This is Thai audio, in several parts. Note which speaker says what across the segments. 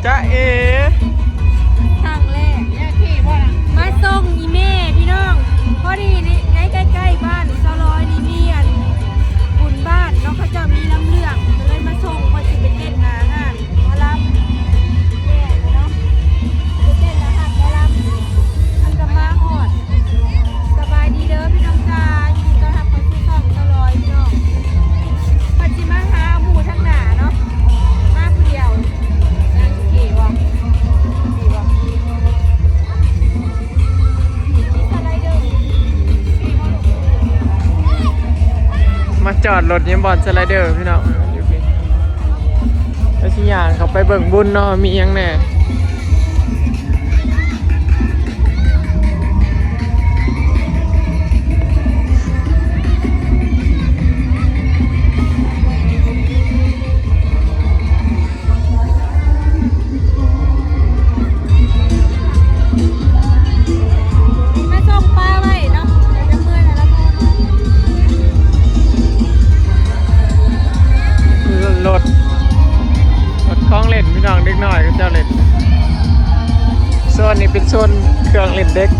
Speaker 1: จ้าเอ
Speaker 2: ทางแรกมาส่งอีเม่พี่น้องพอดีนี่ใกล้ๆบ้านซอยนี่มีอันบุญบ้านเนาะเขาจะมีน้ำเรื่องเลยมาส่งมาสิไปเต้นอาหารมารับแย่เนาะไปเต้นอาหารมารับมันก็มาหอดสบายดีเด้อพี่น้องจ้ายินดีต้อนรับเข้าสู่ช่องซอยพี่น้องปัจจิมาหาหมู่ทั้งหนาเนาะมาผู้เดียวนั่งเก๋ว่ะดีว่ะ
Speaker 1: มาจอดรถยังบอลสไลเดอร์พี่น้องอยู่พี่แล้วสิย่างเขาไปเบิ่งบุญเนาะมียังแน่
Speaker 2: มาส่งป้าไว้เนาะเดี๋ยวจะเมื่อยแล้วละคน
Speaker 1: รถคล้องเล่นพี่น้องเด็กน้อยก็เจ้าเล่นโซนนี้เป็นโซนเครื่องเล่นเด็ก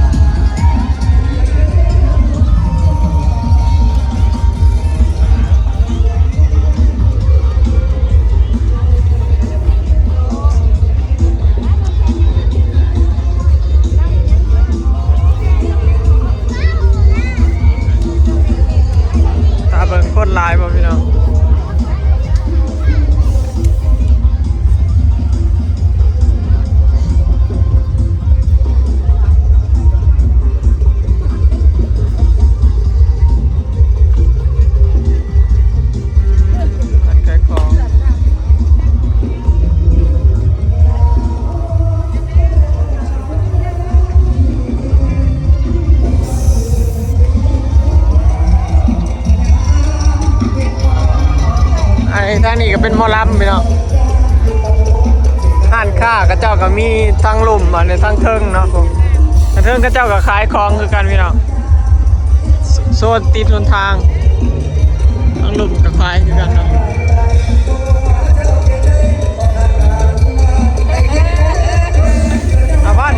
Speaker 1: ตาเบิ่งโคตรลายป่ะพี่น้องทางนี้ก็เป็นหมอลำพี่น้องห้านค้าก็เจ้าก็มีทั้งลุ่มในทั้งเทิงเนาะผมทั้งเทิงก็เจ้าก็ขายของคือกันพี่น้องโซนติดทนทางทั้งลุ่มก็ขายคือกันเนาะ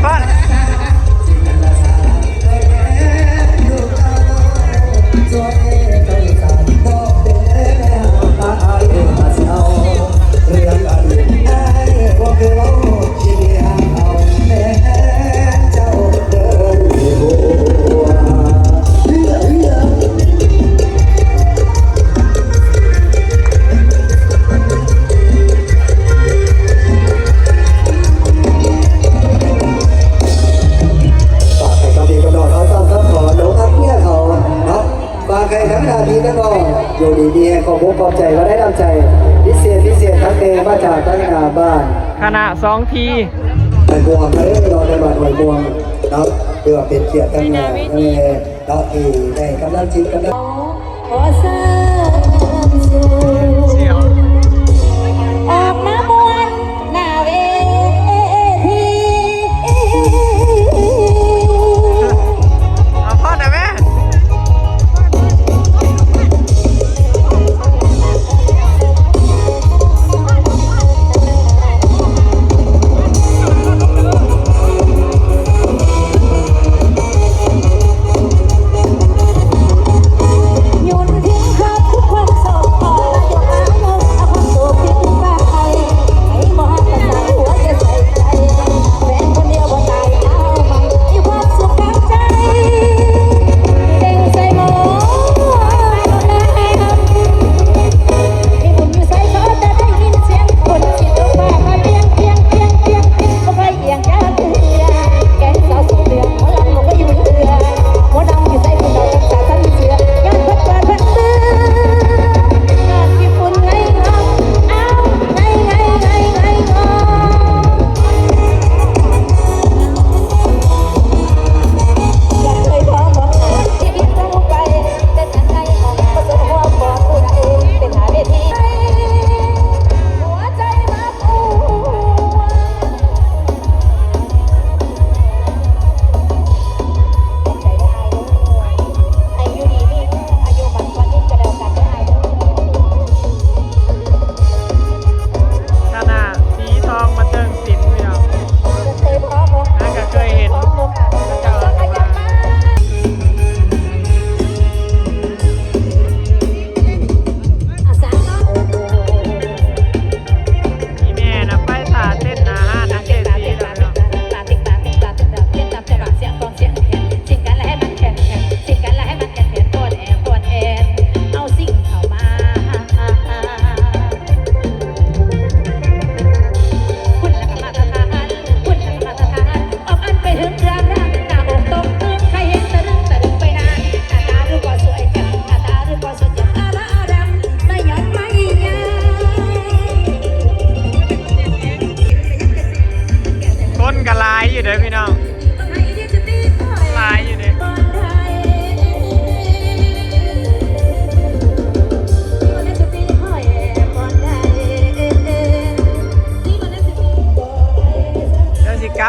Speaker 1: บ้าน
Speaker 3: อยู่ดีๆขอบคุณขอบใจว่าได้นำใจพิเศษทั้งเดมาจากตั้งนาบ้าน
Speaker 1: คณะ2 ที
Speaker 3: หอยบวงเลยเราในบ้านหอยบวงเนาะเพื่อเป็นเกียรติกันหน่อยเนาะที่ได้กำลังจิตกำลัง
Speaker 1: เสียว
Speaker 2: ออกมามวนหน้าเวที
Speaker 1: เอาพ่อได้ไหม
Speaker 2: ยุนที่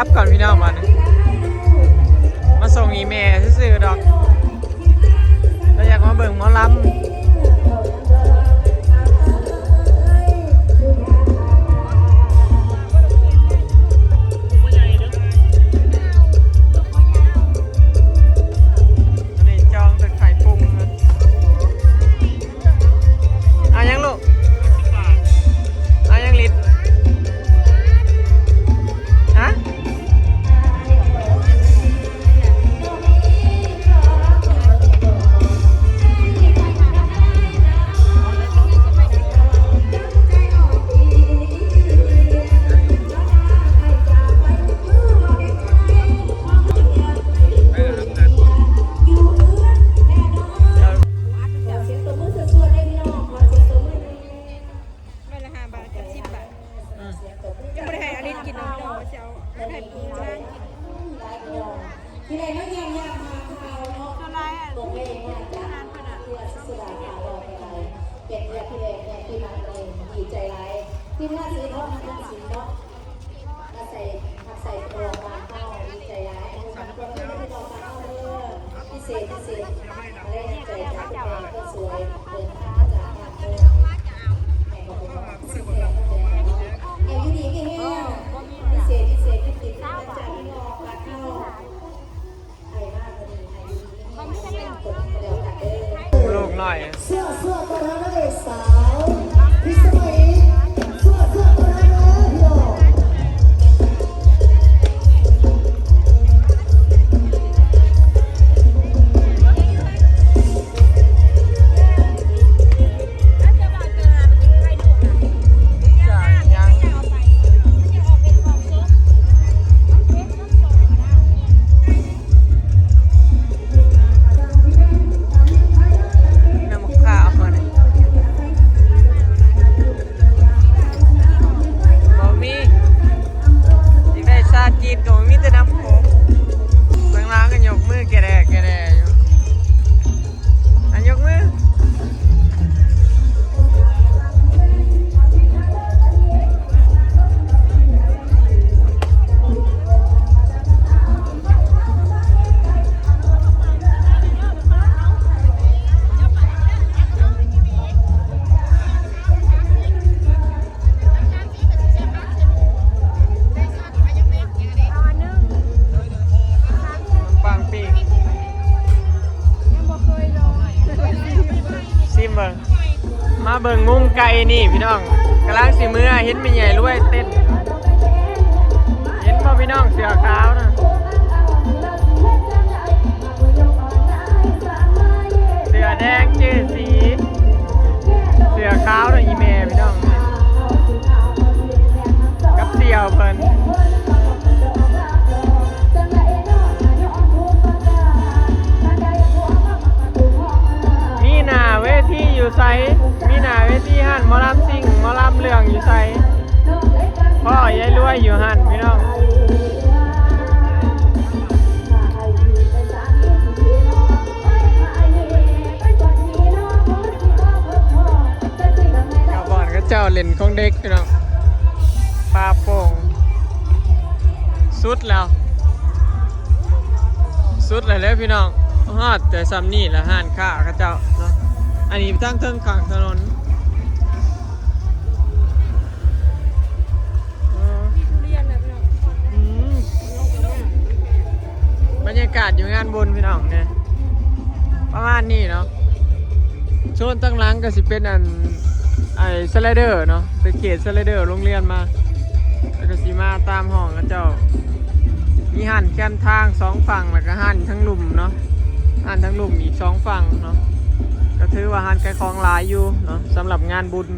Speaker 1: ลับก่อนพี่น้องมามาส่งอีเมลซื่อๆดอกเราอยากมาเบิ่งหมอลำ
Speaker 4: ที่ว่าซื้อเขาทำสีเนาะมาใส่ตัวมาเข้าดีใจร้ายทำตัวไม่ได้ตัวมาเข้าพิเศษอะไรใจจับแดงก็สวยเดินทางจากทางเดินแห่งของเราสิ่งแห่งของเราแห่งดีกี่แห่งพิเศษที่ติดมาจากที่รอมาเข้าไทยมากเลยไทยดีเป็นคนเดียวกันเลย
Speaker 1: ลูกหน่อย
Speaker 3: เสื้อตัวนั้นนักเอกสาวพิสมัยเสื้อตัวนั้นนะพี่น้อง กินก็มีแต่น้ำโขงบางร้านก็ยกมือแกแดอยู่อันยกมือมาเบิ่งมุมไก่นี่พี่น้องกำลังสิมือเห็นมีใหญ่รวยเต้นเห็นป่ะพี่น้องเสือขาวนะเสือแดงเจสีเสือขาวนะอีเมพี่น้องกับเสี่ยวเพิ่นมีหน้าเวทีอยู่ไซมีหน้าเวทีหันหมอลำซิ่งหมอลำเรื่องอยู่ไซพ่อยายรวยอยู่หันพี่น้องกับบ่อนก็เจ้าเล่นของเด็กพี่น้องปลาโป่งสุดแล้วพี่น้องฮอดแต่ซ้ำนี่ละห้านค้าเขาเจ้าเนาะอันนี้ตั้งเทิงข้างถนนบรรยากาศอยู่งานบุญพี่น้องเนี่ยประมาณนี้เนาะโซนตั้งหลังก็สิเป็นไอ้สไลเดอร์เนาะเป็นเขตสไลเดอร์โรงเรียนมาแล้วก็สิมาตามห้องเขาเจ้ามีหันแคมทาง2ฝั่งแล้วก็หันทั้งหลุมเนาะหันทั้งหลุมอีก2ฝั่งเนาะก็ถือว่าหันไก่ของหลายอยู่เนาะสำหรับงานบุญ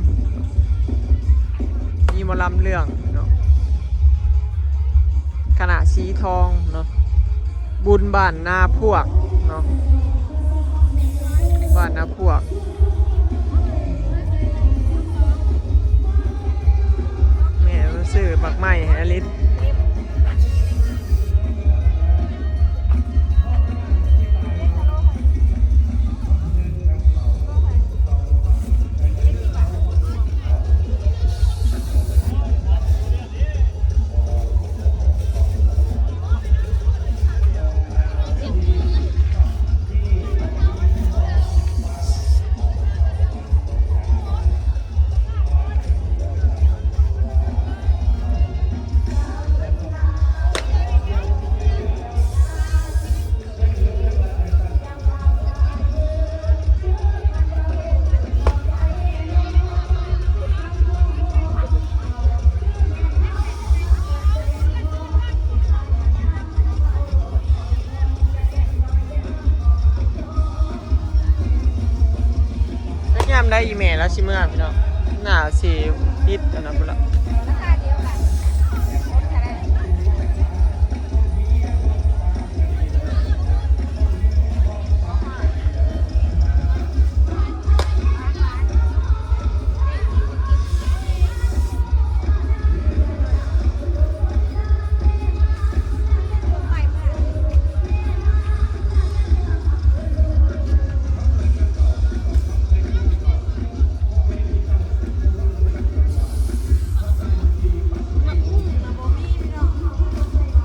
Speaker 3: มีหมอลำเรื่องเนาะคณะสีทองเนาะบุญบ้านนาพวกเนาะบ้านนาพวกแม่มาซื้อปักไม้ให้อลิศ อีเมลแล้วชิเมื่อพี่น้องหน้าสีพิษอันนั้นพุ่นละ
Speaker 2: ราคาเดียวกันเท่าไหร่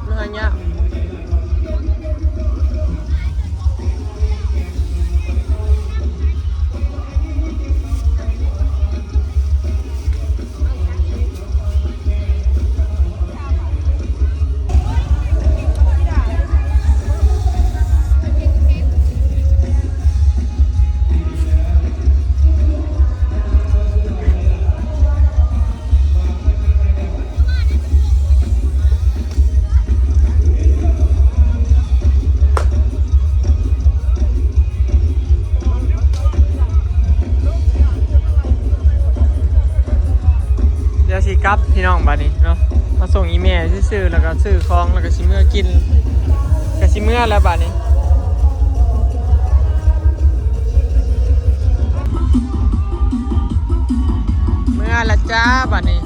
Speaker 3: มันหายากเดี๋ยวสิกลับพี่น้องบัดนี้เนาะมาส่งอีเมลซื้อๆแล้วก็ซื้อของแล้วก็สิเมื่อกินก็สิเมื่อแล้วบัดนี้เมื่อละจ้าบัดนี้